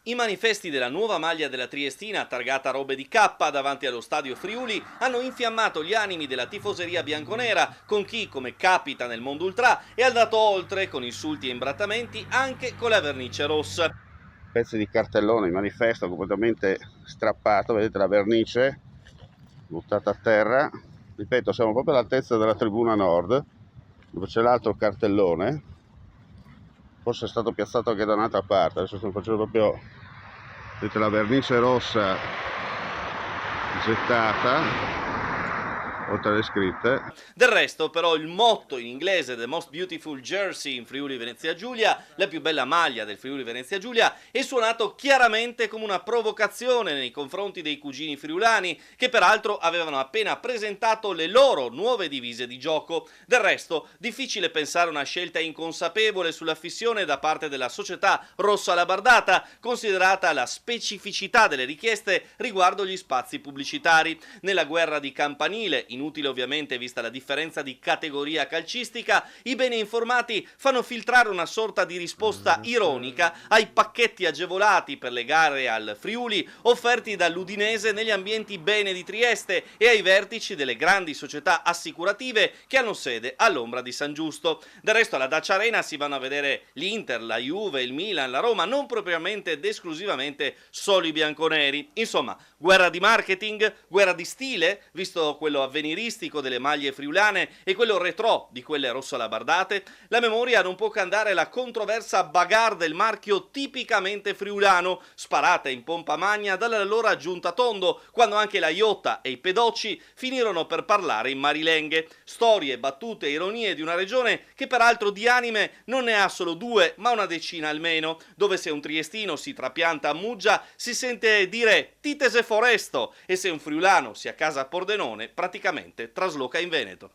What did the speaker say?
I manifesti della nuova maglia della Triestina, targata Robe di K davanti allo stadio Friuli, hanno infiammato gli animi della tifoseria bianconera, con chi, come capita nel mondo ultra, è andato oltre con insulti e imbrattamenti anche con la vernice rossa. Pezzi di cartellone, il manifesto completamente strappato, vedete la vernice buttata a terra. Ripeto, siamo proprio all'altezza della tribuna nord, dove c'è l'altro cartellone. Forse è stato piazzato anche da un'altra parte, adesso stiamo facendo proprio, vedete la vernice rossa gettata oltre alle scritte. Del resto, però, il motto in inglese The Most Beautiful Jersey in Friuli Venezia Giulia, la più bella maglia del Friuli Venezia Giulia, è suonato chiaramente come una provocazione nei confronti dei cugini friulani, che peraltro avevano appena presentato le loro nuove divise di gioco. Del resto, difficile pensare una scelta inconsapevole sull'affissione da parte della società rosso-alabardata, considerata la specificità delle richieste riguardo gli spazi pubblicitari. Nella guerra di campanile, inutile ovviamente vista la differenza di categoria calcistica, i bene informati fanno filtrare una sorta di risposta ironica ai pacchetti agevolati per le gare al Friuli offerti dall'Udinese negli ambienti bene di Trieste e ai vertici delle grandi società assicurative che hanno sede all'ombra di San Giusto. Del resto alla Dacia Arena si vanno a vedere l'Inter, la Juve, il Milan, la Roma, non propriamente ed esclusivamente solo i bianconeri. Insomma, guerra di marketing, guerra di stile, visto quello avveniristico delle maglie friulane e quello retro di quelle rosso-alabardate. La memoria non può che andare alla controversa bagarre del marchio tipicamente friulano, sparata in pompa magna dall'allora Giunta Tondo, quando anche la Iotta e i Pedocci finirono per parlare in marilenghe. Storie, battute e ironie di una regione che peraltro di anime non ne ha solo due, ma una decina almeno, dove se un triestino si trapianta a Muggia si sente dire Titese Foresto e se un friulano si accasa a Pordenone praticamente trasloca in Veneto.